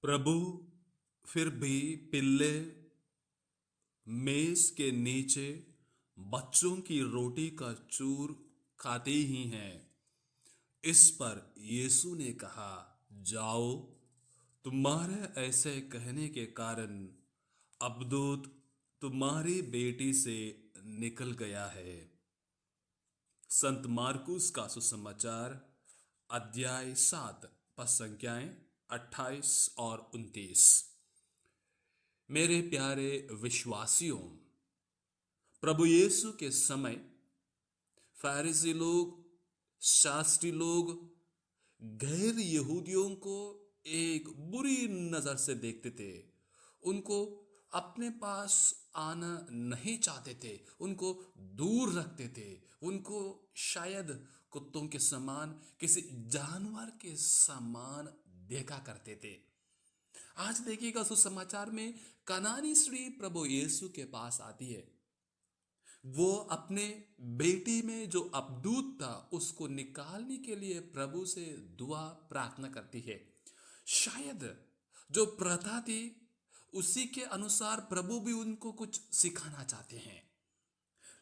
प्रभु फिर भी पिल्ले मेज के नीचे बच्चों की रोटी का चूर खाते ही हैं। इस पर यीशु ने कहा, जाओ, तुम्हारे ऐसे कहने के कारण अबदूत तुम्हारी बेटी से निकल गया है। संत मार्कुस का सुसमाचार अध्याय 7 पद संख्याएं 28 और 29। मेरे प्यारे विश्वासियों, प्रभु यीशु के समय फरीसी लोग, शास्त्री लोग गैर यहूदियों को एक बुरी नजर से देखते थे। उनको अपने पास आना नहीं चाहते थे, उनको दूर रखते थे, उनको शायद कुत्तों के समान, किसी जानवर के समान देखा करते थे। आज देखिएगा सुसमाचार में कनानी स्त्री प्रभु यीशु के पास आती है। वो अपने बेटी में जो अबदूत था उसको निकालने के लिए प्रभु से दुआ प्रार्थना करती है। शायद जो प्रथा थी उसी के अनुसार प्रभु भी उनको कुछ सिखाना चाहते हैं,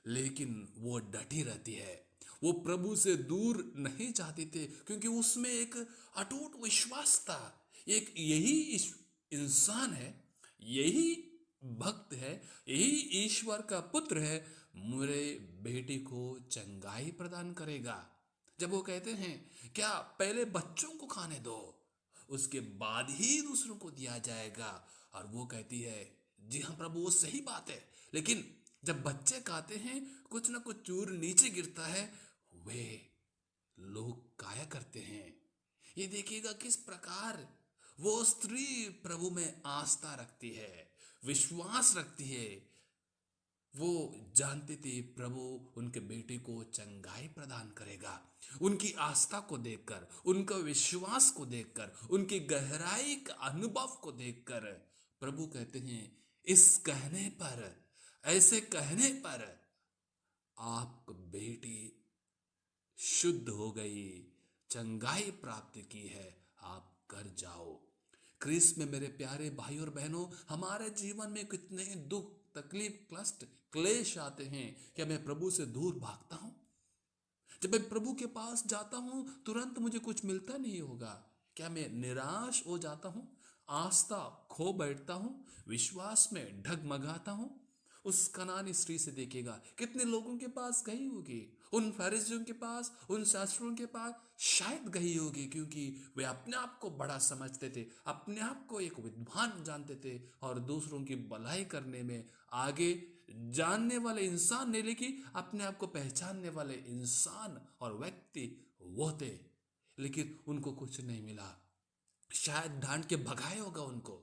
लेकिन वो डटी रहती है। वो प्रभु से दूर नहीं चाहती थे क्योंकि उसमें एक अटूट विश्वास था। एक यही इंसान है, यही भक्त है, यही ईश्वर का पुत्र है, मेरे बेटी को चंगाई प्रदान करेगा। जब वो कहते हैं क्या पहले बच्चों को खाने दो, उसके बाद ही दूसरों को दिया जाएगा, और वो कहती है जी हाँ प्रभु, वो सही बात है, लेकिन जब बच्चे खाते हैं कुछ ना कुछ चूर नीचे गिरता है, वे लोग काया करते हैं। ये देखिएगा किस प्रकार वो स्त्री प्रभु में आस्था रखती है, विश्वास रखती है। वो जानती थी प्रभु उनके बेटे को चंगाई प्रदान करेगा। उनकी आस्था को देखकर, उनका विश्वास को देखकर, उनकी गहराई का अनुभव को देखकर प्रभु कहते हैं, इस कहने पर, ऐसे कहने पर आप बेटी शुद्ध हो गई, चंगाई प्राप्त की है, आप कर जाओ। क्रिस में मेरे प्यारे भाई और बहनों, हमारे जीवन में कितने दुख, तकलीफ, कष्ट, क्लेश आते हैं। क्या मैं प्रभु से दूर भागता हूं? जब मैं प्रभु के पास जाता हूं तुरंत मुझे कुछ मिलता नहीं होगा। क्या मैं निराश हो जाता हूं, आस्था खो बैठता हूं, विश्वास में डगमगाता हूं? उस कनानी स्त्री से देखिएगा कितने लोगों के पास गई होगी, उन फरीसियों के पास, उन शास्त्रियों के पास शायद गई होगी, क्योंकि वे अपने आप को बड़ा समझते थे, अपने आप को एक विद्वान जानते थे और दूसरों की भलाई करने में आगे जानने वाले इंसान नहीं, लेकिन अपने आप को पहचानने वाले इंसान और व्यक्ति वो थे। लेकिन उनको कुछ नहीं मिला, शायद डांट के भगाए होगा उनको।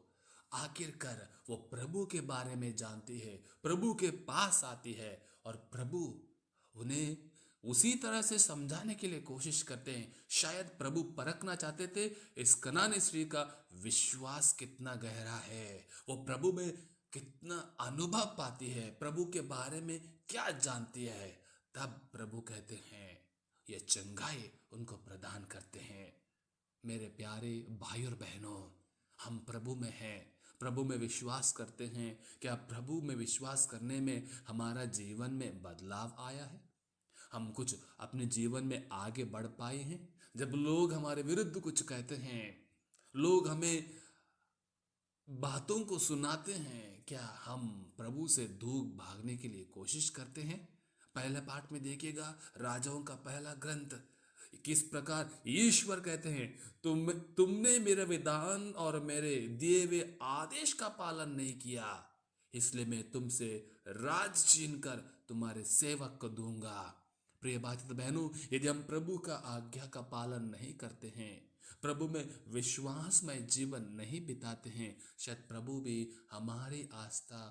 आखिरकार वो प्रभु के बारे में जानती है, प्रभु के पास आती है, और प्रभु उन्हें उसी तरह से समझाने के लिए कोशिश करते हैं। शायद प्रभु परखना चाहते थे इस कनानी स्त्री का विश्वास कितना गहरा है, वो प्रभु में कितना अनुभव पाती है, प्रभु के बारे में क्या जानती है। तब प्रभु कहते हैं, ये चंगाई उनको प्रदान करते हैं। मेरे प्यारे भाई और बहनों, हम प्रभु में हैं, प्रभु में विश्वास करते हैं। क्या प्रभु में विश्वास करने में हमारा जीवन में बदलाव आया है? हम कुछ अपने जीवन में आगे बढ़ पाए हैं? जब लोग हमारे विरुद्ध कुछ कहते हैं, लोग हमें बातों को सुनाते हैं, क्या हम प्रभु से दूर भागने के लिए कोशिश करते हैं? पहले पाठ में देखिएगा, राजाओं का पहला ग्रंथ, किस प्रकार ईश्वर कहते हैं, तुमने मेरे विधान और मेरे दिए हुए आदेश का पालन नहीं किया, इसलिए मैं तुमसे राज छीन कर तुम्हारे सेवक को दूंगा। प्रिय भाई बहनों, यदि हम प्रभु का आज्ञा का पालन नहीं करते हैं, प्रभु में विश्वासमय जीवन नहीं बिताते हैं, शायद प्रभु भी हमारी आस्था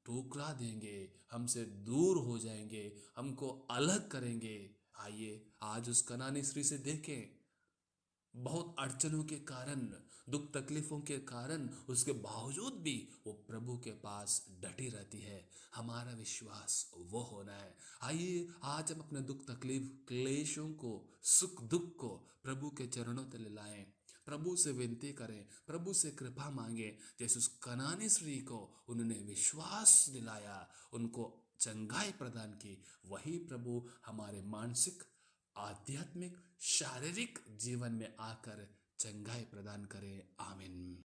ठुकरा देंगे, हमसे दूर हो जाएंगे, हमको अलग करेंगे। आइए आज उस कनानी स्त्री से देखें, बहुत अड़चनों के कारण, दुख तकलीफों के कारण, उसके बावजूद भी वो प्रभु के पास डटी रहती है। हमारा विश्वास वो होना है। आइए आज हम अपने दुख तकलीफ क्लेशों को, सुख दुख को प्रभु के चरणों तले लाएं, प्रभु से विनती करें, प्रभु से कृपा मांगे। जैसे उस कनानी स्त्री को उन्होंने विश्वास दिलाया, उनको चंगाई प्रदान की, वही प्रभु हमारे मानसिक, आध्यात्मिक, शारीरिक जीवन में आकर चंगाई प्रदान करे। आमीन।